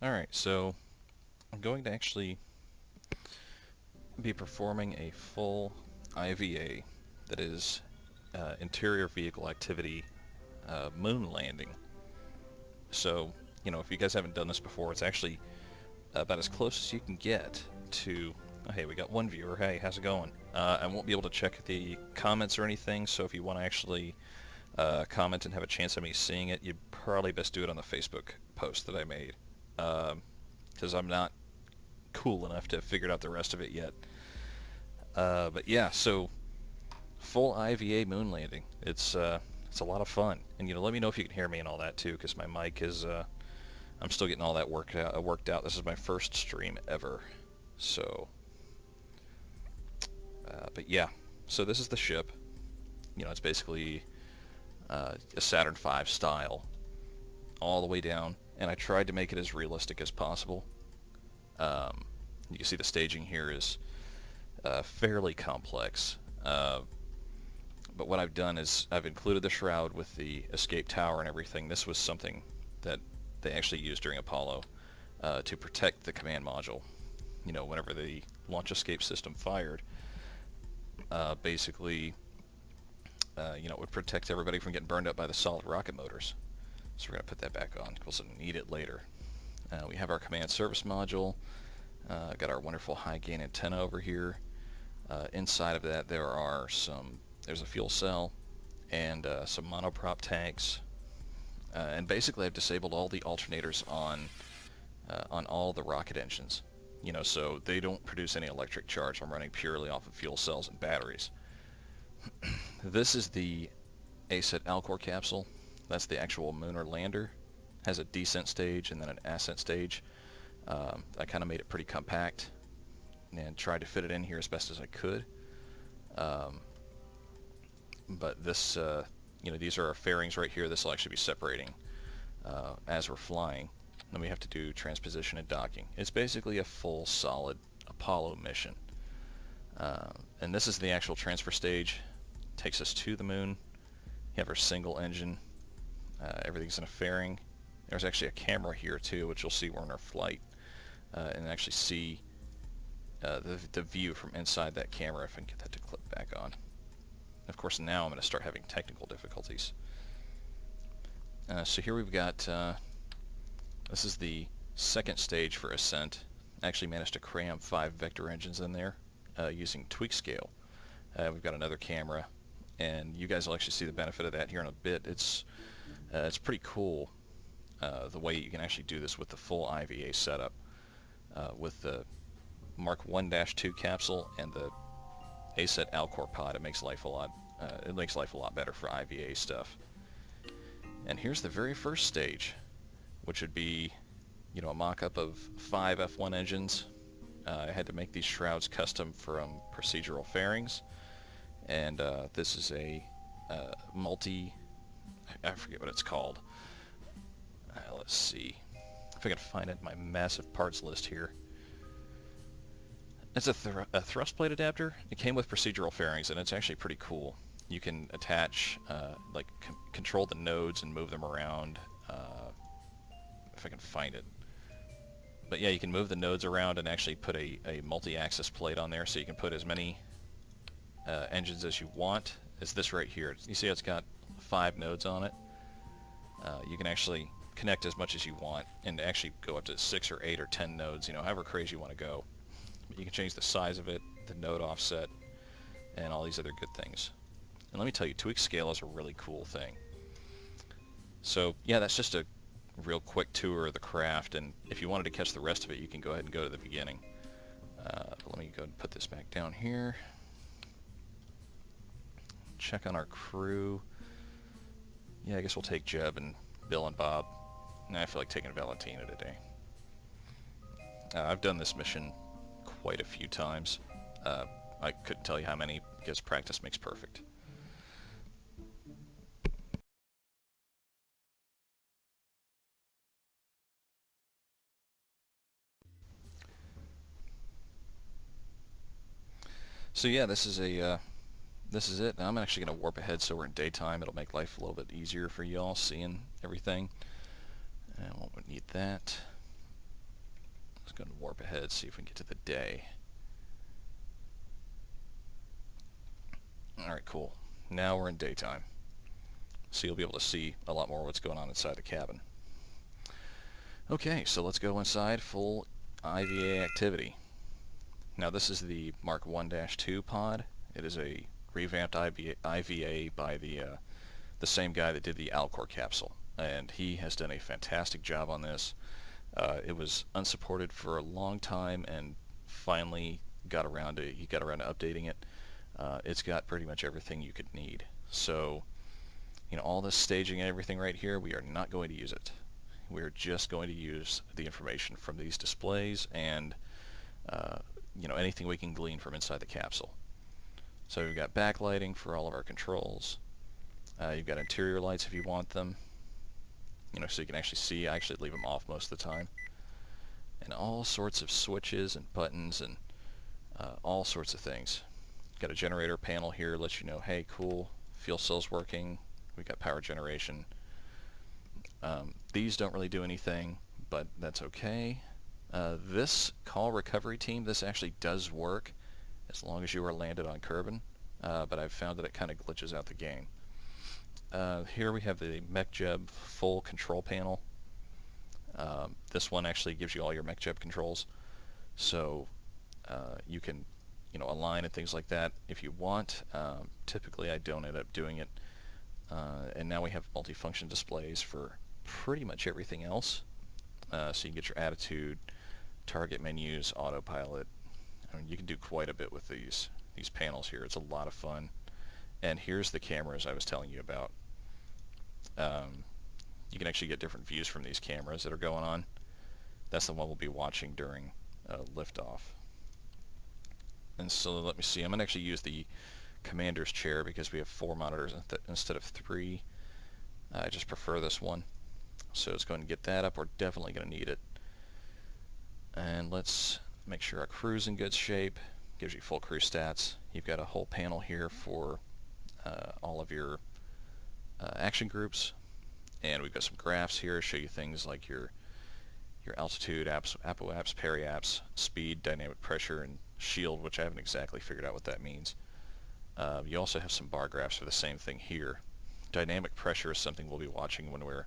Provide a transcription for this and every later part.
Alright, so I'm going to actually be performing a full IVA, that is interior vehicle activity moon landing. So, if you guys haven't done this before, it's actually about as close as you can get to... Oh, hey, we got one viewer. Hey, how's it going? I won't be able to check the comments or anything, so if you want to actually comment and have a chance of me seeing it, you'd probably best do it on the Facebook post that I made. Because I'm not cool enough to have figured out the rest of it yet. But yeah, so full IVA moon landing. It's a lot of fun, and let me know if you can hear me and all that too, because my mic is I'm still getting all that worked out. This is my first stream ever, so but yeah. So this is the ship. It's basically a Saturn V style, all the way down, and I tried to make it as realistic as possible. You can see the staging here is fairly complex. But what I've done is I've included the shroud with the escape tower and everything. This was something that they actually used during Apollo to protect the command module. Whenever the launch escape system fired, basically, it would protect everybody from getting burned up by the solid rocket motors. So we're going to put that back on because we'll need it later. We have our command service module. Got our wonderful high gain antenna over here. Inside of that there's a fuel cell and some monoprop tanks. And basically I've disabled all the alternators on all the rocket engines. So they don't produce any electric charge. I'm running purely off of fuel cells and batteries. This is the ASET Alcor capsule. That's the actual lunar lander. Has a descent stage and then an ascent stage. I kind of made it pretty compact and tried to fit it in here as best as I could. But this, these are our fairings right here. This will actually be separating as we're flying. Then we have to do transposition and docking. It's basically a full, solid Apollo mission. And this is the actual transfer stage. Takes us to the moon. You have our single engine. Everything's in a fairing. There's actually a camera here too, which you'll see we're in our flight. And actually see the view from inside that camera, if I can get that to clip back on. Of course, now I'm going to start having technical difficulties. So here we've got, this is the second stage for ascent. I actually managed to cram 5 vector engines in there using tweak scale. We've got another camera, and you guys will actually see the benefit of that here in a bit. It's pretty cool the way you can actually do this with the full IVA setup. With the Mark 1-2 capsule and the ASET Alcor pod, it makes life a lot better for IVA stuff. And here's the very first stage, which would be, a mock-up of 5 F1 engines. I had to make these shrouds custom from procedural fairings, and this is a I forget what it's called. Let's see if I can find it in my massive parts list here. It's a thrust plate adapter. It came with procedural fairings, and it's actually pretty cool. You can attach, control the nodes and move them around, if I can find it. But yeah, you can move the nodes around and actually put a multi-axis plate on there, so you can put as many engines as you want. As this right here. You see it's got 5 nodes on it. You can actually connect as much as you want and actually go up to 6 or 8 or 10 nodes, however crazy you want to go. But you can change the size of it, the node offset, and all these other good things. And let me tell you, tweak scale is a really cool thing. So yeah, that's just a real quick tour of the craft, and if you wanted to catch the rest of it, you can go ahead and go to the beginning. Let me go ahead and put this back down here. Check on our crew. Yeah, I guess we'll take Jeb and Bill and Bob. I feel like taking Valentina today. I've done this mission quite a few times. I couldn't tell you how many, because practice makes perfect. So yeah, this is it. Now I'm actually going to warp ahead so we're in daytime. It'll make life a little bit easier for y'all seeing everything. And we won't need that. Let's go and warp ahead, see if we can get to the day. Alright, cool. Now we're in daytime. So you'll be able to see a lot more what's going on inside the cabin. Okay, so let's go inside. Full IVA activity. Now this is the Mark 1-2 pod. It is a revamped IVA by the same guy that did the Alcor capsule, and he has done a fantastic job on this. It was unsupported for a long time, and finally he got around to updating it. It's got pretty much everything you could need. So, you know, all this staging and everything right here, we are not going to use it. We're just going to use the information from these displays and you know, anything we can glean from inside the capsule. So we've got backlighting for all of our controls. You've got interior lights if you want them, you know, so you can actually see. I actually leave them off most of the time. And all sorts of switches and buttons and all sorts of things. Got a generator panel here, lets you know, hey, cool, fuel cell's working. We've got power generation. These don't really do anything, but that's okay. This call recovery team, this actually does work as long as you are landed on Kerbin, but I've found that it kind of glitches out the game. Here we have the MechJeb full control panel. This one actually gives you all your MechJeb controls, so you can, you know, align and things like that if you want. Typically I don't end up doing it. And now we have multifunction displays for pretty much everything else. So you can get your attitude, target menus, autopilot. I mean, you can do quite a bit with these panels here. It's a lot of fun. And here's the cameras I was telling you about. You can actually get different views from these cameras that are going on. That's the one we'll be watching during liftoff. And so let me see. I'm going to actually use the commander's chair because we have 4 monitors instead of 3. I just prefer this one. So let's go ahead and get that up. We're definitely going to need it. And let's make sure our crew's in good shape. Gives you full crew stats. You've got a whole panel here for all of your action groups. And we've got some graphs here to show you things like your altitude, apo-apps, peri-apps, speed, dynamic pressure, and shield, which I haven't exactly figured out what that means. You also have some bar graphs for the same thing here. Dynamic pressure is something we'll be watching when we're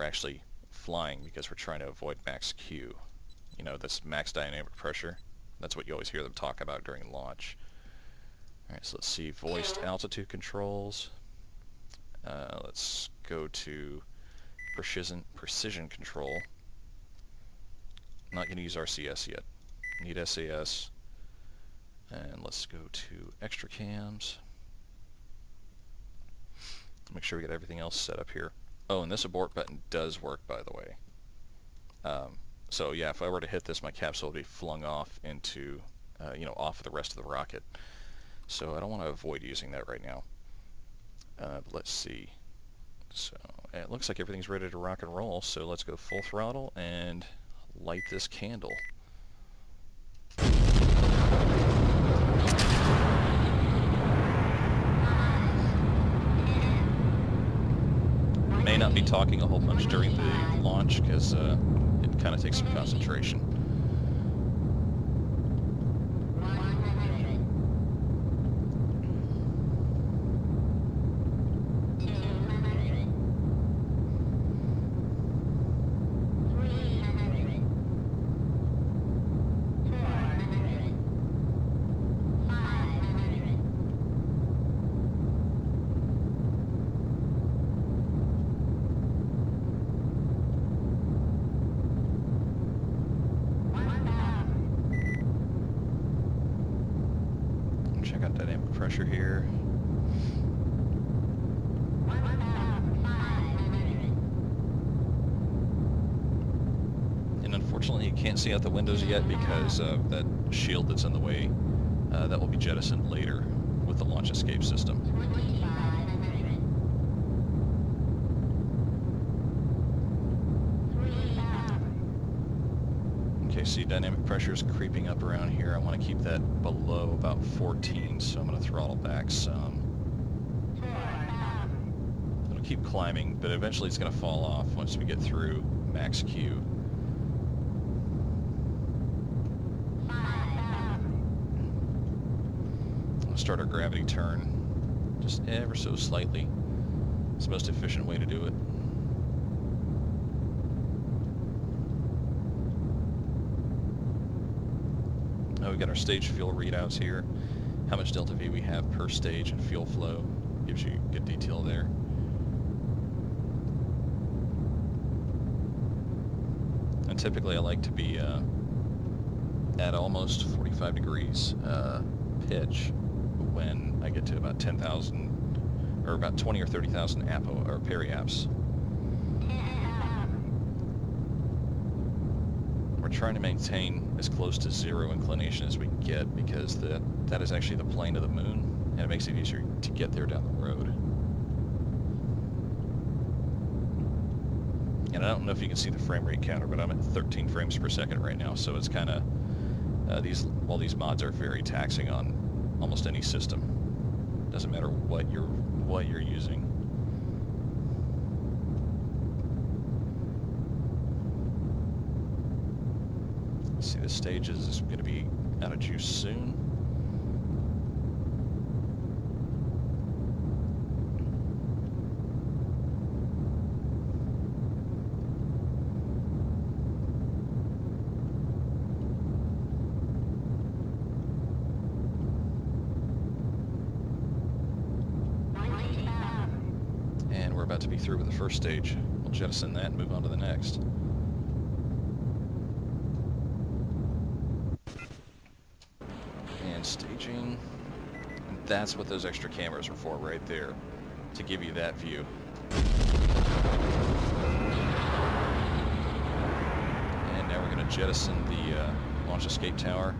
actually flying, because we're trying to avoid max Q. You know, this max dynamic pressure. That's what you always hear them talk about during launch. Alright, so let's see, voiced altitude controls. Let's go to precision control. I'm not going to use RCS yet. Need SAS. And let's go to extra cams. Make sure we get everything else set up here. Oh, and this abort button does work, by the way. So yeah, if I were to hit this, my capsule would be flung off into, you know, off of the rest of the rocket. So I don't want to avoid using that right now. But let's see. So it looks like everything's ready to rock and roll. So let's go full throttle and light this candle. May not be talking a whole bunch during the launch because it kind of takes some concentration. Check out dynamic pressure here. And unfortunately you can't see out the windows yet because of that shield that's in the way. That will be jettisoned later with the launch escape system. Okay, see dynamic pressure is creeping up around here. I want to keep that below about 14, so I'm going to throttle back some. It'll keep climbing, but eventually it's going to fall off once we get through max Q. start our gravity turn just ever so slightly. It's the most efficient way to do it. Now we've got our stage fuel readouts here. How much delta V we have per stage and fuel flow. Gives you good detail there. And typically I like to be at almost 45 degrees pitch when I get to about 10,000 or about 20 or 30,000 apo or periaps. We're trying to maintain as close to zero inclination as we can get, because that is actually the plane of the moon, and it makes it easier to get there down the road. And I don't know if you can see the frame rate counter, but I'm at 13 frames per second right now, so it's kind of while these mods are very taxing on almost any system. Doesn't matter what you're using. Let's see, this stage is going to be out of juice soon. And we're about to be through with the first stage. We'll jettison that and move on to the next. And staging. And that's what those extra cameras are for right there, to give you that view. And now we're going to jettison the launch escape tower.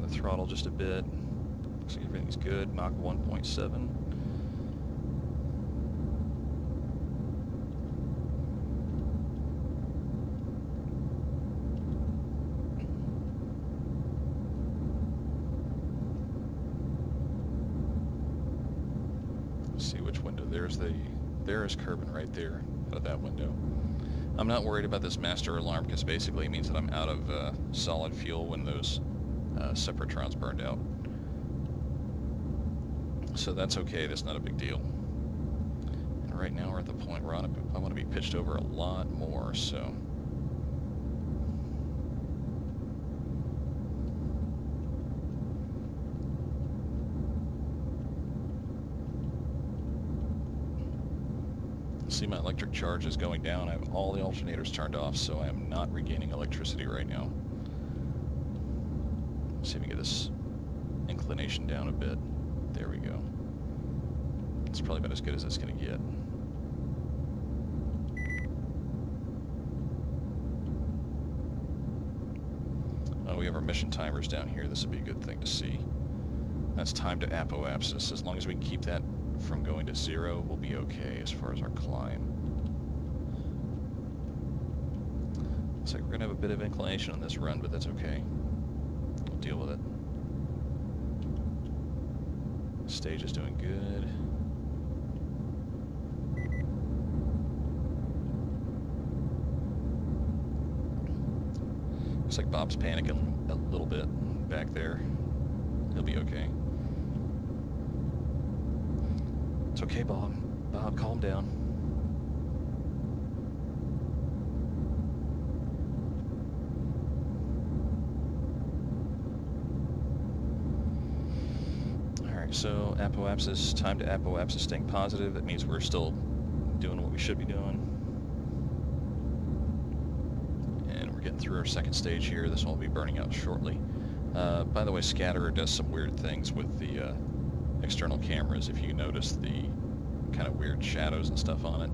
Throttle just a bit. Looks like everything's good. Mach 1.7. Let's see which window. There is Kerbin right there out of that window. I'm not worried about this master alarm, because basically it means that I'm out of solid fuel when those separatrons burned out. So that's okay, that's not a big deal. And right now we're at the point where I want to be pitched over a lot more, so. See, my electric charge is going down. I have all the alternators turned off, so I am not regaining electricity right now. See if we can get this inclination down a bit. There we go. It's probably about as good as it's going to get. Oh, we have our mission timers down here. This would be a good thing to see. That's time to apoapsis. As long as we can keep that from going to zero, we'll be okay as far as our climb. Looks like we're going to have a bit of inclination on this run, but that's okay. We'll deal with it. Stage is doing good. Looks like Bob's panicking a little bit back there. He'll be okay. It's okay, Bob. Bob, calm down. So apoapsis, time to apoapsis, staying positive. That means we're still doing what we should be doing. And we're getting through our second stage here. This one will be burning out shortly. By the way, Scatterer does some weird things with the external cameras. If you notice the kind of weird shadows and stuff on it,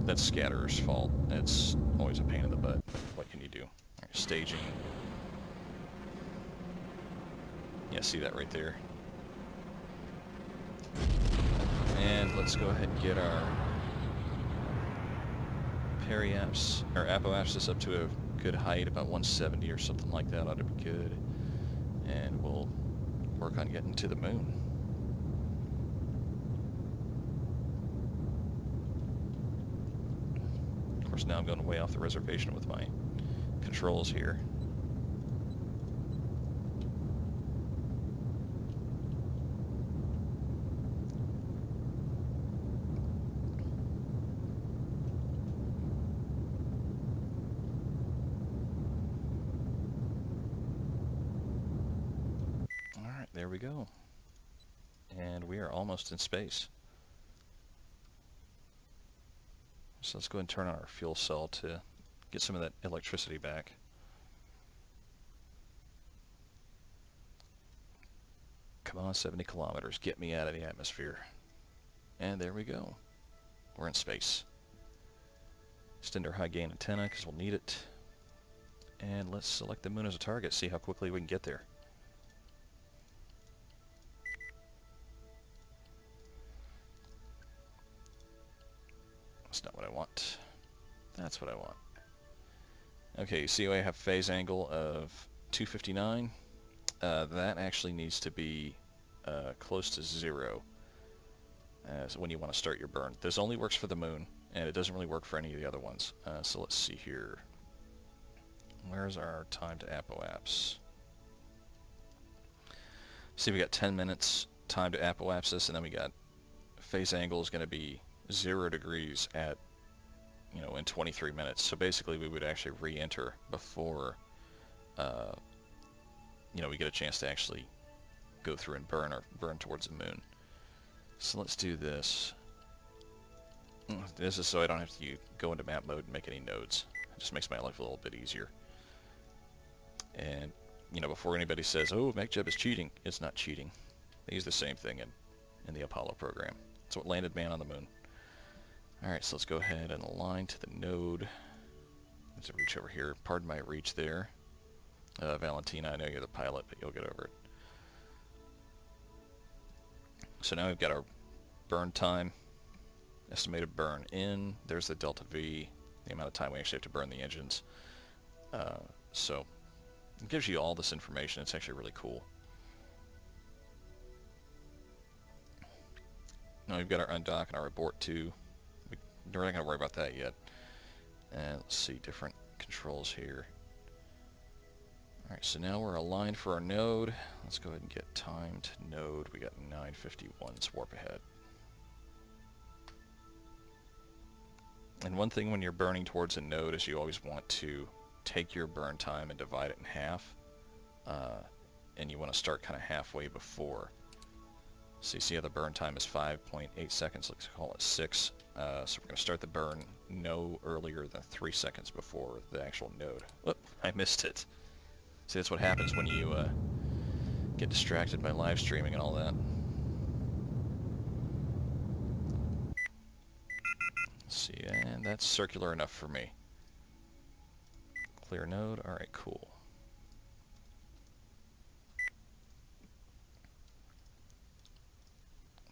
that's Scatterer's fault. It's always a pain in the butt. What can you do? All right, staging. Yeah, see that right there? And let's go ahead and get our periaps, or apoapsis, up to a good height, about 170 or something like that ought to be good. And we'll work on getting to the moon. course, now I'm going way off the reservation with my controls here. Alright, there we go. And we are almost in space. So let's go ahead and turn on our fuel cell to get some of that electricity back. Come on, 70 kilometers. Get me out of the atmosphere. And there we go. We're in space. Extend our high gain antenna because we'll need it. And let's select the moon as a target, see how quickly we can get there. That's not what I want. That's what I want. Okay, you see I have phase angle of 259. That actually needs to be close to 0 so when you want to start your burn. This only works for the moon, and it doesn't really work for any of the other ones. So let's see here. Where's our time to apoapse? See, we got 10 minutes time to apoapsis, and then we got phase angle is going to be 0 degrees at, in 23 minutes. So basically we would actually re-enter before, we get a chance to actually go through and burn towards the moon. So let's do this. This is so I don't have to go into map mode and make any nodes. It just makes my life a little bit easier. And, before anybody says, oh, MechJeb is cheating, it's not cheating. They use the same thing in the Apollo program. It's what landed man on the moon. Alright, so let's go ahead and align to the node. There's a reach over here. Pardon my reach there. Valentina, I know you're the pilot, but you'll get over it. So now we've got our burn time, estimated burn in. There's the delta V, the amount of time we actually have to burn the engines. So it gives you all this information. It's actually really cool. Now we've got our undock and our abort too. We're not going to worry about that yet. And let's see, different controls here. Alright, so now we're aligned for our node. Let's go ahead and get timed node. We got 9:51, it's warp ahead. And one thing when you're burning towards a node is you always want to take your burn time and divide it in half. And you want to start kind of halfway before. So you see how the burn time is 5.8 seconds, let's call it 6. So we're going to start the burn no earlier than 3 seconds before the actual node. Whoop, I missed it. See, that's what happens when you get distracted by live streaming and all that. Let's see, and that's circular enough for me. Clear node, alright, cool.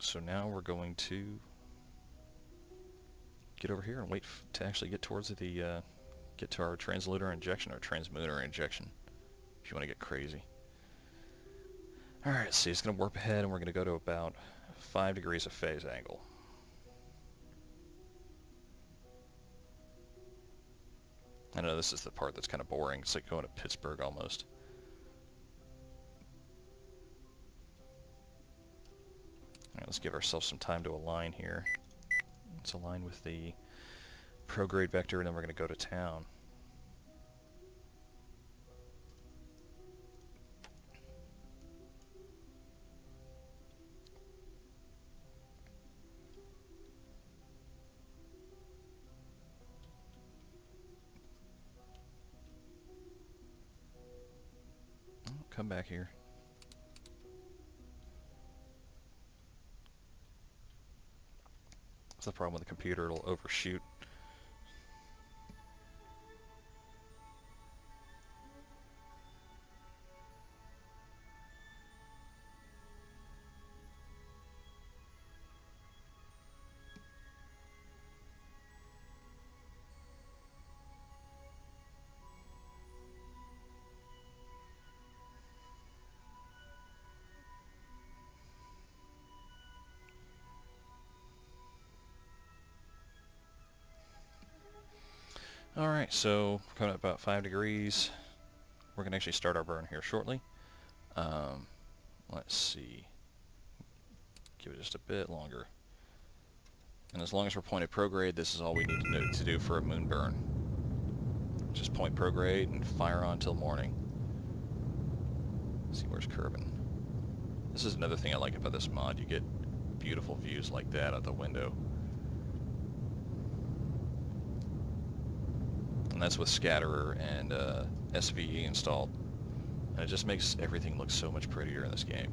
So now we're going to get over here and wait to actually get towards the, get to our translunar injection, or transmunar injection, if you want to get crazy. Alright, see, it's going to warp ahead, and we're going to go to about 5 degrees of phase angle. I know this is the part that's kind of boring. It's like going to Pittsburgh almost. Alright, let's give ourselves some time to align here. Let's align with the prograde vector, and then we're going to go to town. Come back here. That's the problem with the computer, it'll overshoot. Alright, so coming up about 5 degrees. We're going to actually start our burn here shortly. Let's see. Give it just a bit longer. And as long as we're pointed prograde, this is all we need to do for a moon burn. Just point prograde and fire on till morning. Let's see, where's Kerbin? This is another thing I like about this mod. You get beautiful views like that out the window. And that's with Scatterer and SVE installed. And it just makes everything look so much prettier in this game.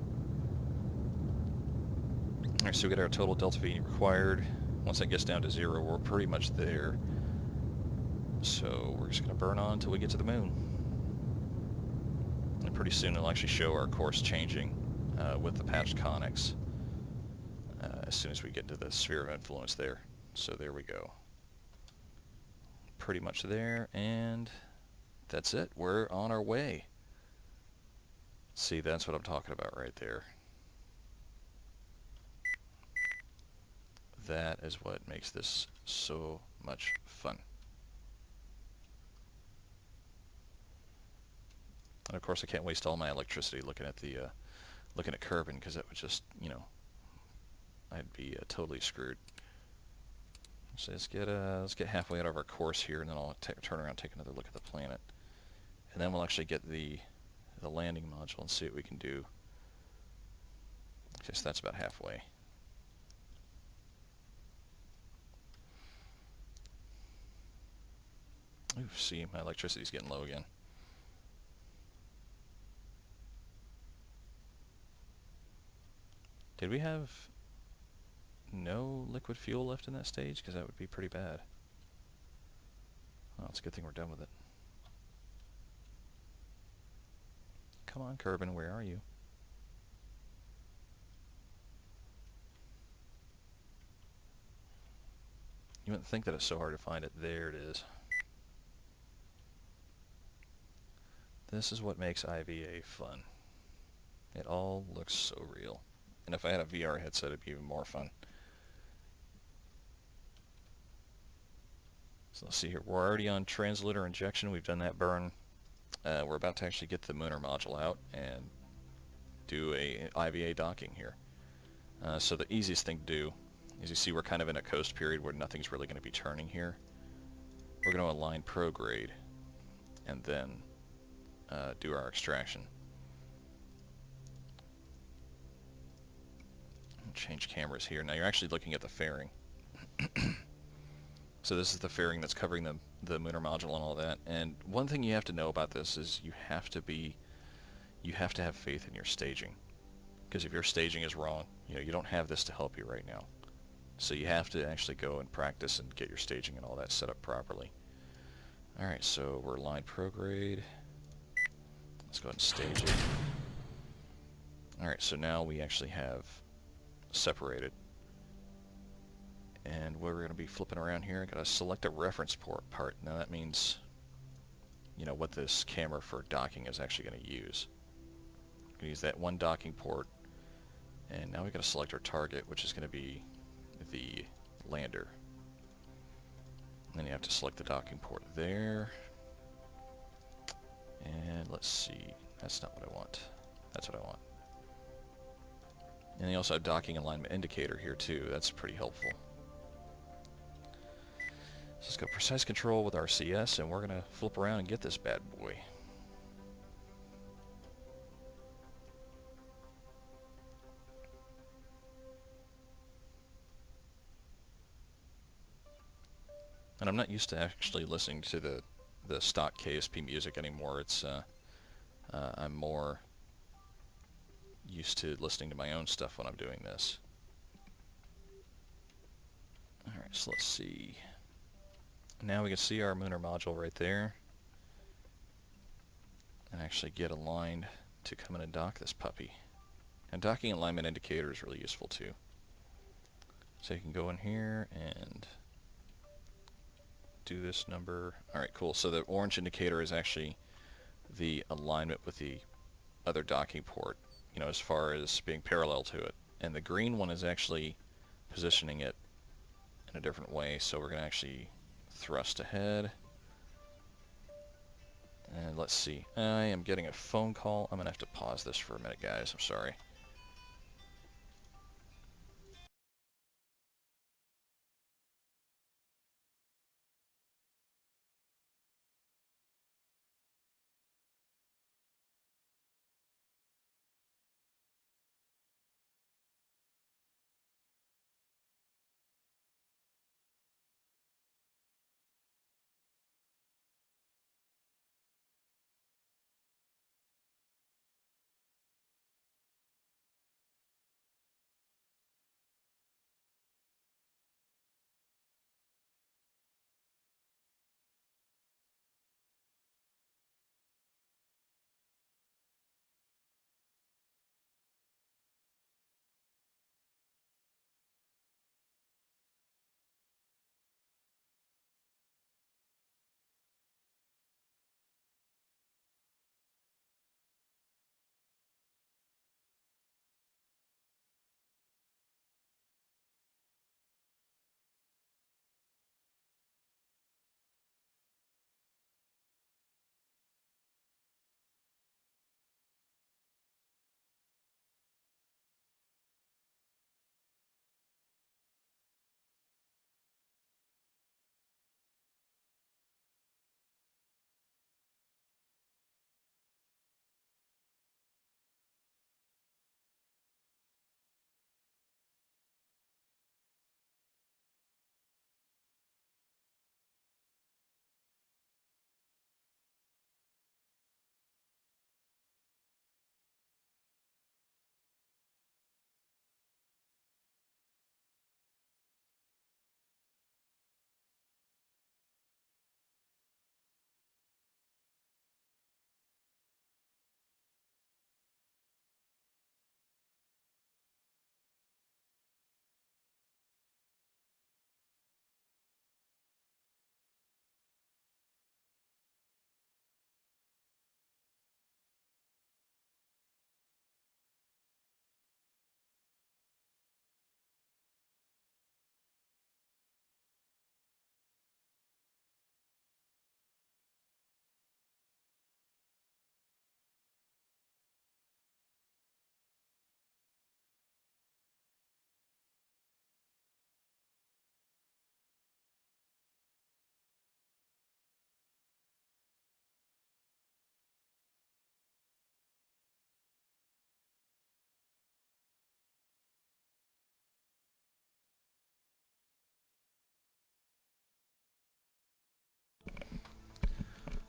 Alright, so we get our total delta V required. Once that gets down to 0, we're pretty much there. So we're just going to burn on until we get to the moon. And pretty soon it'll actually show our course changing with the patched conics as soon as we get to the sphere of influence there. So there we go. Pretty much there, and that's it. We're on our way. See, that's what I'm talking about right there. That is what makes this so much fun. And of course I can't waste all my electricity looking at the looking at Kerbin, because that would just, you know, I'd be totally screwed. So let's get halfway out of our course here, and then I'll turn around and take another look at the planet. And then we'll actually get the landing module and see what we can do. Okay, so that's about halfway. Ooh, see, my electricity's getting low again. Did we have no liquid fuel left in that stage? Because that would be pretty bad. Well, it's a good thing we're done with it. Come on, Kerbin, where are you? You wouldn't think that it's so hard to find it. There it is. This is what makes IVA fun. It all looks so real. And if I had a VR headset, it'd be even more fun. So let's see here. We're already on translator injection. We've done that burn. We're about to actually get the Mooner module out and do a IVA docking here. So the easiest thing to do is, you see we're kind of in a coast period where nothing's really going to be turning here. We're going to align prograde and then do our extraction. Change cameras here. Now you're actually looking at the fairing. So this is the fairing that's covering the Mooner module and all that. And one thing you have to know about this is you have to have faith in your staging. Because if your staging is wrong, you don't have this to help you right now. So you have to actually go and practice and get your staging and all that set up properly. Alright, so we're aligned prograde. Let's go ahead and stage it. Alright, so now we actually have separated. And we're going to be flipping around here. I got to select a reference part. Now that means, what this camera for docking is actually going to use. I'm going to use that one docking port. And now we got to select our target, which is going to be the lander. And then you have to select the docking port there. And let's see. That's not what I want. That's what I want. And you also have docking alignment indicator here too. That's pretty helpful. So let's go precise control with our CS, and we're going to flip around and get this bad boy. And I'm not used to actually listening to the stock KSP music anymore. It's I'm more used to listening to my own stuff when I'm doing this. Alright, so let's see. Now we can see our Mooner module right there. And actually get aligned to come in and dock this puppy. And docking alignment indicator is really useful too. So you can go in here and do this number. Alright, cool. So the orange indicator is actually the alignment with the other docking port, as far as being parallel to it. And the green one is actually positioning it in a different way. So we're going to actually thrust ahead, And let's see. I am getting a phone call. I'm going to have to pause this for a minute, guys. I'm sorry.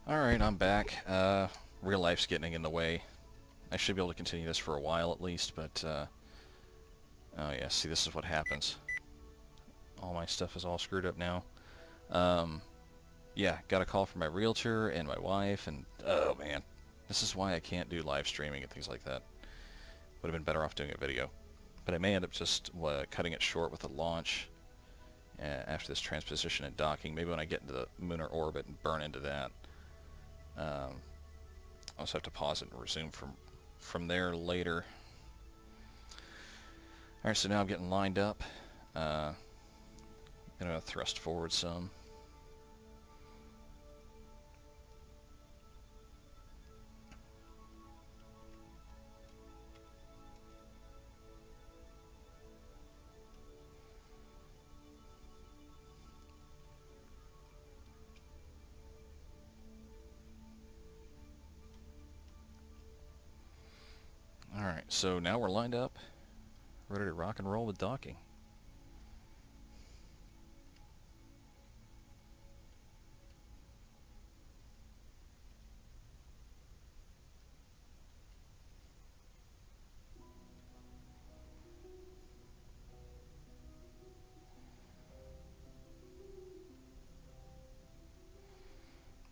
Alright, I'm back. Real life's getting in the way. I should be able to continue this for a while at least, but, oh yeah, see, this is what happens. All my stuff is all screwed up now. Yeah, got a call from my realtor and my wife, and, oh man. This is why I can't do live streaming and things like that. Would have been better off doing a video. But I may end up just cutting it short with a launch after this transposition and docking. Maybe when I get into the lunar orbit and burn into that. I'll also have to pause it and resume from there later. Alright, so now I'm getting lined up. I'm going to thrust forward some. Alright, so now we're lined up, ready to rock and roll with docking.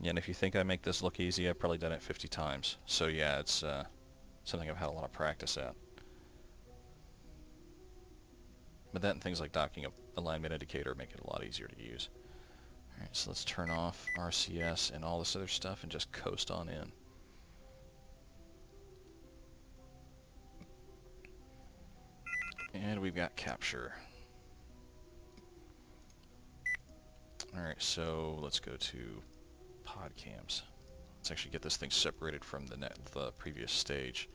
Yeah, and if you think I make this look easy, I've probably done it 50 times. So yeah, it's something I've had a lot of practice at. But that and things like docking a alignment indicator make it a lot easier to use. Alright, so let's turn off RCS and all this other stuff and just coast on in. And we've got capture. Alright, so let's go to pod cams. Let's actually get this thing separated from the previous stage.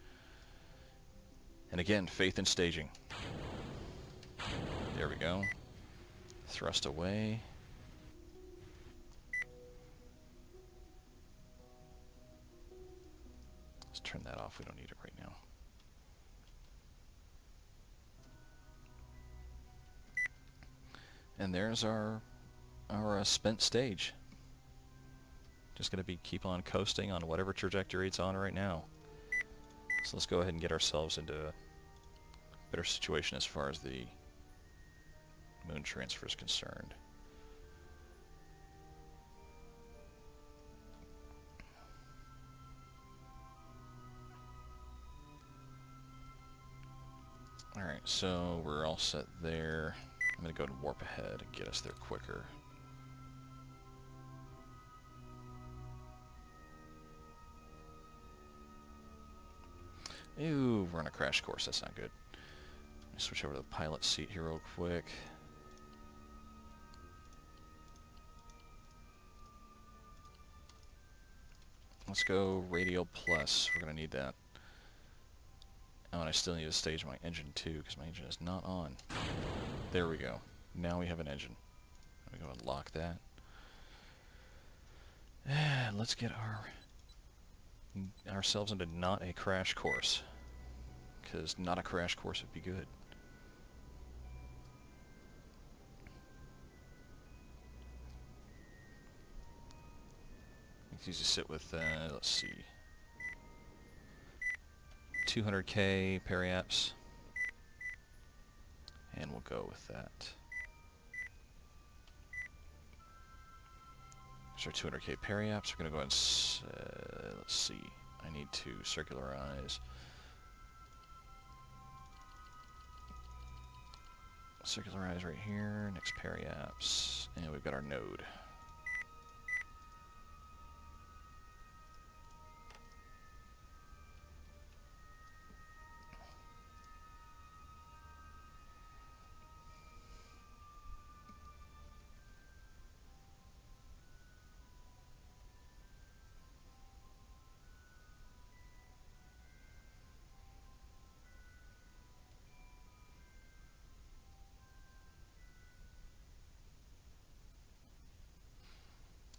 And again, faith in staging. There we go. Thrust away. Let's turn that off. We don't need it right now. And there's our spent stage. Just going to keep on coasting on whatever trajectory it's on right now. So let's go ahead and get ourselves into a better situation as far as the moon transfer is concerned. Alright, so we're all set there. I'm going to go and warp ahead and get us there quicker. Ew, we're on a crash course. That's not good. Let me switch over to the pilot seat here real quick. Let's go radial plus. We're going to need that. Oh, and I still need to stage my engine too, because my engine is not on. There we go. Now we have an engine. Let me go and lock that. And let's get ourselves into not a crash course, because not a crash course would be good. It's easy to sit with, let's see, 200k periaps, and we'll go with that. So 200k periaps, we're going to go ahead and, let's see, I need to circularize. Circularize right here, next periaps, and we've got our node.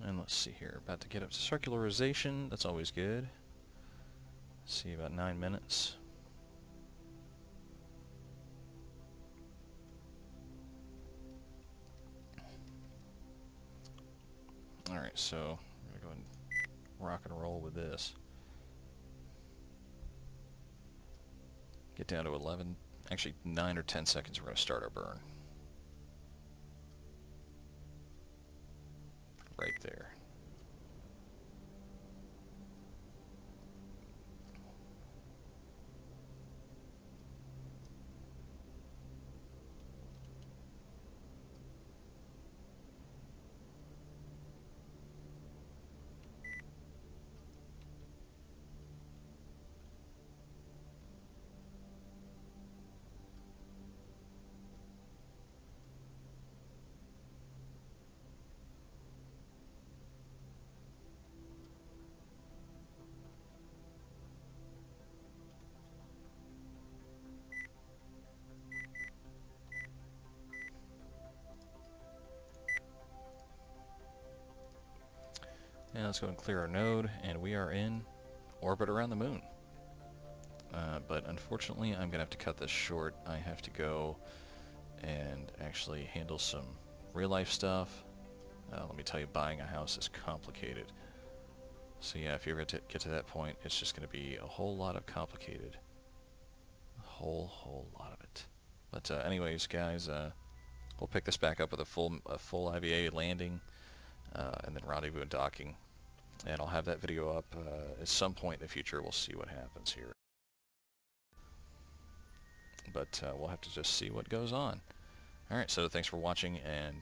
And let's see here, about to get up to circularization, that's always good. Let's see, about 9 minutes. Alright, so we're going to go and rock and roll with this. Get down to 11, actually 9 or 10 seconds, we're going to start our burn. Right there. And let's go and clear our node, and we are in orbit around the moon. But unfortunately, I'm going to have to cut this short. I have to go and actually handle some real-life stuff. Let me tell you, buying a house is complicated. So yeah, if you ever get to that point, it's just going to be a whole lot of complicated. A whole lot of it. But anyways, guys, we'll pick this back up with a full IVA landing, and then rendezvous and docking. And I'll have that video up at some point in the future. We'll see what happens here. But we'll have to just see what goes on. Alright, so thanks for watching, and